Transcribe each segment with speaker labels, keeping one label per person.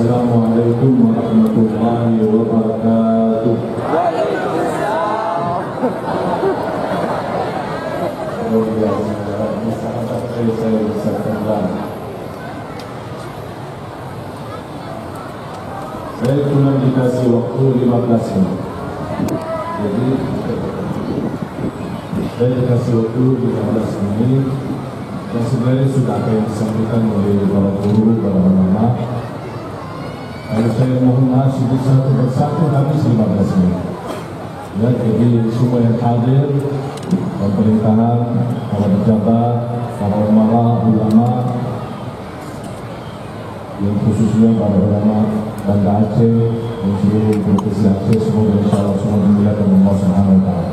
Speaker 1: Assalamualaikum warahmatullahi wabarakatuh. Saya cuma dikasih waktu 15 menit. Jadi saya dikasih waktu 15 menit. Dan sebenarnya sudah apa yang disampaikan oleh para guru, para ulama. Kalau saya mohon maaf sebut satu persatu habis 15 menit. Ya, jadi semua yang hadir, pemerintahan, para pejabat, para ulama, yang khususnya para ulama Banda Aceh dan seluruh provinsi Aceh, semoga insyaallah semua dimuliakan Allah Subhanahu wa taala.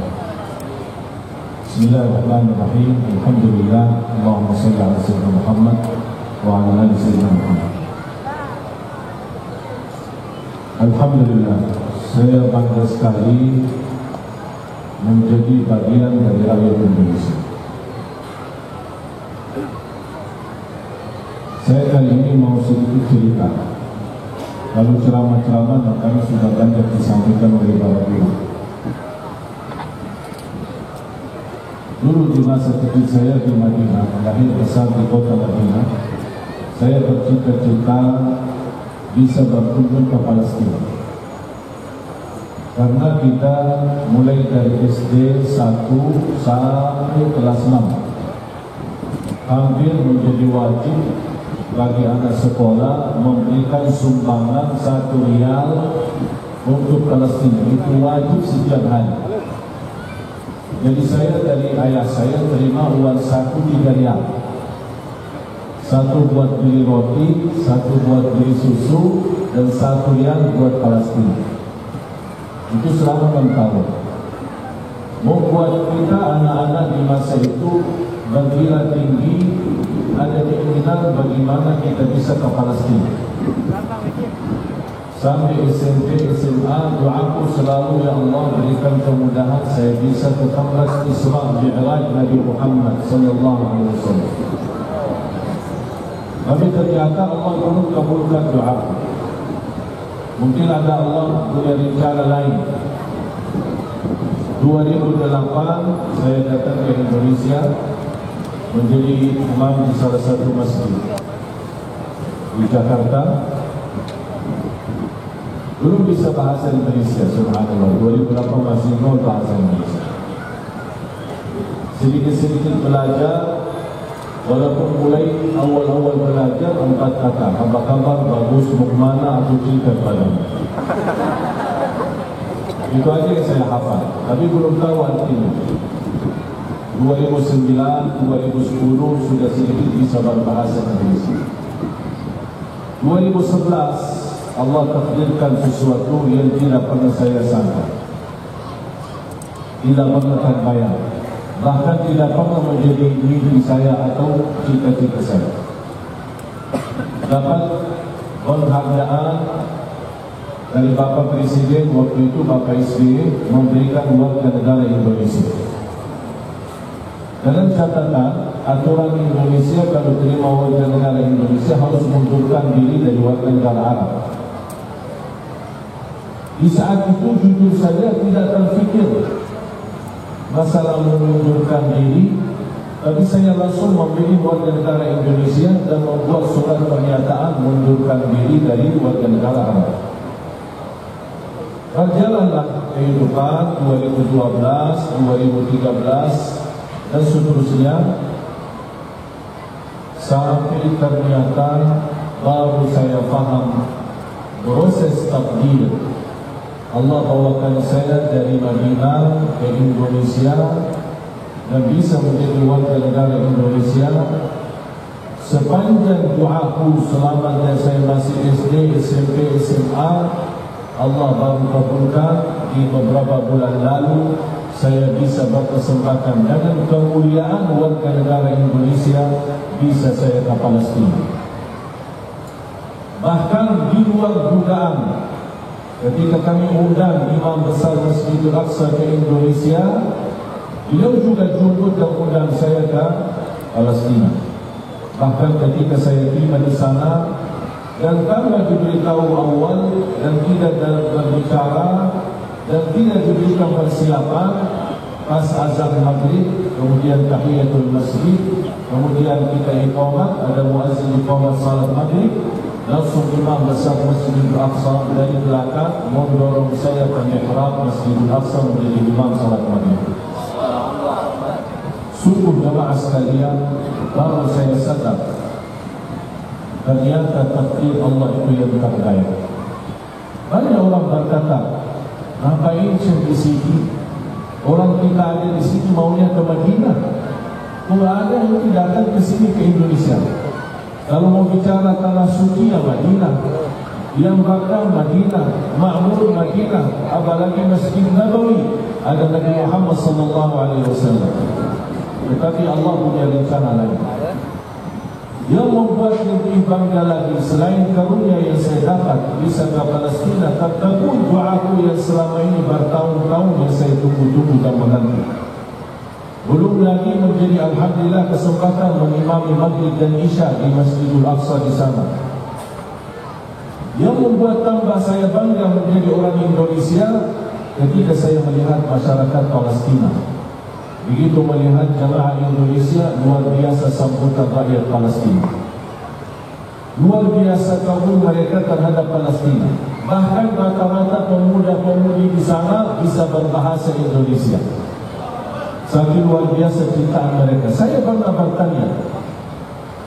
Speaker 1: Bismillahirrahmanirrahim. Alhamdulillah. Allahumma shalli ala sayyidina Muhammad wa ala ali sayyidina Muhammad. Alhamdulillah, saya bangga sekali menjadi bagian dari rakyat Indonesia. Saya kali ini mau sedikit cerita. Lalu ceramah-ceramah makanya sudah banyak disampaikan oleh para guru. Dulu di masa kecil saya di Madinah, lahir besar di kota Madinah, saya bercita-cita bisa berkunjung ke Palestina. Karena kita mulai dari SD 1 sampai kelas 6 hampir menjadi wajib bagi anak sekolah memberikan sumbangan 1 rial untuk Palestina. Itu wajib setiap hari. Jadi saya dari ayah saya terima uang 1 3 rial. 1 buat beli roti, 1 buat beli susu, dan 1 rial buat Palestina. Itu selama 6 tahun. Membuat kita anak-anak di masa itu berkira tinggi, ada keinginan bagaimana kita bisa ke Palestina. Sampai SMP, SMA, doaku selalu, ya Allah berikan kemudahan saya bisa ke Qiblat Isra Mi'raj Nabi Muhammad sallallahu alaihi wasallam. Tapi ternyata Allah belum kabulkan doa. Mungkin ada Allah punya rencana lain. 2008 saya datang ke Indonesia menjadi imam di salah satu masjid di Jakarta. Belum bisa bahasa Indonesia, subhanallah. 2008 masih nol bahasa Indonesia. Sedikit-sedikit belajar, walaupun mulai awal-awal belajar 4 kata, apa kabar, bagus, mau kemana, aku cerita padamu. Itu aja yang saya hafal, tapi belum tahu artinya. 2009, 2010 sudah sedikit bisa berbahasa Indonesia. 2011 Allah takdirkan sesuatu yang tidak pernah saya sangka, tidak pernah terbayang, bahkan tidak pernah menjadi mimpi saya atau cita-cita saya. Dapat penghargaan dari Bapak Presiden waktu itu, Bapak SBY, memberikan warga negara Indonesia. Dengan catatan, aturan Indonesia kalau terima warga negara Indonesia harus mundurkan diri dari warga negara Arab. Di saat itu jujur saja tidak terfikir masalah mengundurkan diri, tapi saya langsung memilih warga negara Indonesia dan membuat surat pernyataan mengundurkan diri dari warga negara Arab. Berjalanlah kehidupan 2012, 2013 dan seterusnya, sampai ternyata baru saya faham proses takdir. Allah bawakan saya dari Madinah ke Indonesia dan bisa menjadi warga negara Indonesia. Sepanjang doaku selama saya masih SD, SMP, SMA, Allah baru kabulkan. Di beberapa bulan lalu saya bisa berkesempatan dengan kemuliaan warga negara Indonesia bisa saya ke Palestina. Bahkan di luar dugaan, ketika kami undang Imam Besar Masjidil Aqsa ke Indonesia, beliau juga jemput dan undang saya ke Palestina. Bahkan ketika saya tiba di sana, dan tanpa diberitahu awal dan tidak berbicara dan tidak diberikan persiapan, pas azan maghrib, kemudian tahiyatul masjid, kemudian kita iqamat, ada muazzin iqamat salat maghrib, langsung imam besar Masjidil Aqsa dari belakang mendorong saya ke mihrab Masjidil Aqsa menjadi imam salat maghrib. Sungguh jamaah sekalian, baru saya sadar ternyata takdir Allah itu yang terbaik. Banyak orang berkata, ngapain saya di sini? Orang kita ada di sini maunya ke Madinah. Kalau ada yang tidak akan ke sini ke Indonesia. Kalau mau bicara tanah suci ya Madinah, yang bakal Madinah, makmur Madinah, apalagi Masjid Nabawi ada Nabi Muhammad sallallahu alaihi wasallam. Tetapi Allah punya rencana lain. Yang membuat lebih bangga lagi selain karunia yang saya dapat bisa ke Palestina, terkabul doaku yang selama ini bertahun-tahun yang saya tunggu-tunggu dan menanti. Belum lagi menjadi alhamdulillah kesempatan mengimami maghrib dan isya di Masjidul Aqsa di sana. Yang membuat tambah saya bangga menjadi orang Indonesia ketika saya melihat masyarakat Palestina. Begitu melihat jamaah Indonesia, luar biasa sambutan rakyat Palestina. Luar biasa kabul mereka terhadap Palestina. Bahkan rata-rata pemuda-pemudi di sana bisa berbahasa Indonesia. Saking luar biasa cintaan mereka. Saya pernah bertanya,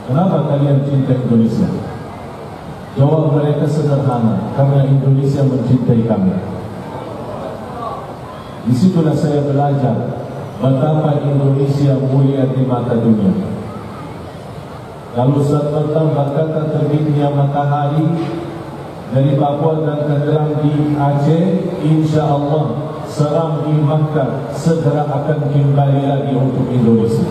Speaker 1: kenapa kalian cinta Indonesia? Jawab mereka sederhana, karena Indonesia mencintai kami. Disitulah saya belajar betapa Indonesia mulia di mata dunia. Kalau sebentar berkata terbitnya matahari dari Papua dan tenggelam di Aceh, insya Allah serang di Makkah segera akan kembali lagi untuk Indonesia.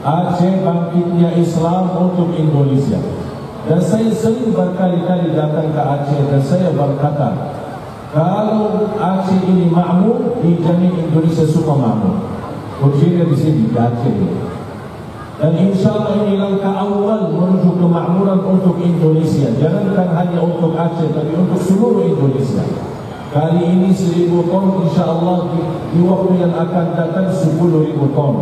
Speaker 1: Aceh bangkitnya Islam untuk Indonesia. Dan saya sering berkali-kali datang ke Aceh dan saya berkata, kalau Aceh ini makmur, dijamin Indonesia semua makmur. Kuncinya di sini, di Aceh. Dan insya Allah ini langkah awal menuju kemakmuran untuk Indonesia. Jangankan hanya untuk Aceh, tapi untuk seluruh Indonesia. Kali ini 1.000 ton, insya Allah di waktu yang akan datang 10.000 ton.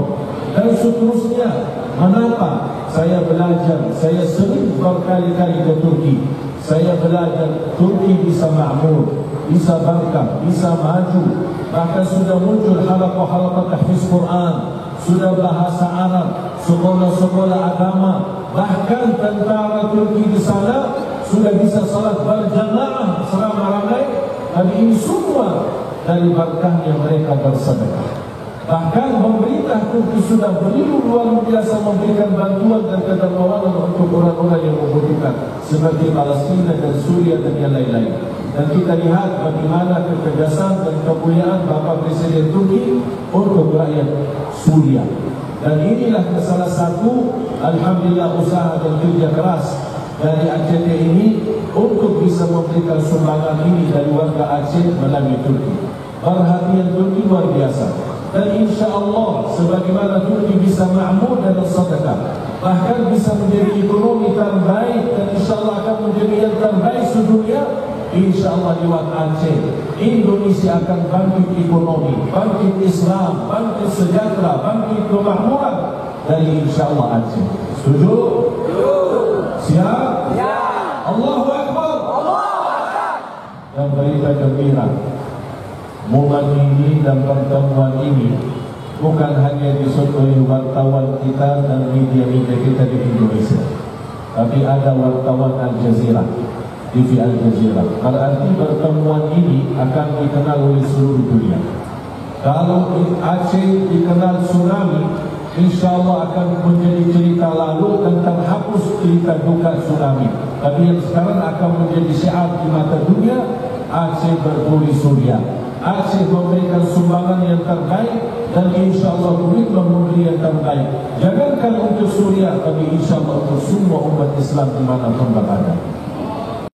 Speaker 1: Dan seterusnya. Mengapa? Saya belajar, saya sering berkali-kali ke Turki. Saya belajar, Turki bisa makmur, bisa bangkit, bisa maju. Bahkan sudah muncul halaqah-halaqah tahfiz Quran, sudah bahasa Arab, sekolah-sekolah agama. Bahkan tentara Turki di sana sudah bisa salat berjamaah seramai-ramai. Dan ini semua dari berkahnya mereka bersedekah. Bahkan pemerintah Turki sudah begitu luar biasa memberikan bantuan dan kedermawanan untuk orang-orang yang membutuhkan, seperti Palestina dan Suria dan yang lain-lain. Dan kita lihat bagaimana ketegasan dan kemuliaan Bapak Presiden Turki untuk rakyat Suria. Dan inilah salah satu, alhamdulillah, usaha dan kerja keras dari ACT ini untuk bisa memberikan sumbangan ini dari warga Aceh melalui Turki. Perhatian Turki luar biasa. Dan insya Allah sebagaimana Turki bisa makmur dan sedekah, bahkan bisa menjadi ekonomi terbaik, dan insya Allah akan menjadi yang terbaik sedunia. Insya Allah lewat Aceh Indonesia akan bangkit ekonomi, bangkit Islam, bangkit sejahtera, bangkit kemakmuran dari insya Allah Aceh. Setuju? Siap? Ya. Allahu Akbar. Dan berita gembira, momen ini dan pertemuan ini bukan hanya disokoi wartawan kita dan media-media kita di Indonesia, tapi ada wartawan Al Jazeera, TV Al Jazeera. Berarti pertemuan ini akan dikenal oleh seluruh dunia. Kalau Aceh dikenal tsunami, insya Allah akan menjadi cerita lalu tentang hapus cerita duka tsunami. Tapi yang sekarang akan menjadi syiar di mata dunia, Aceh berduri Suria. Aceh memberikan sumbangan yang terbaik, dan insya Allah komitmen memberi yang terbaik. Jangankan untuk Suria, tapi insya Allah untuk semua umat Islam dimanapun berada.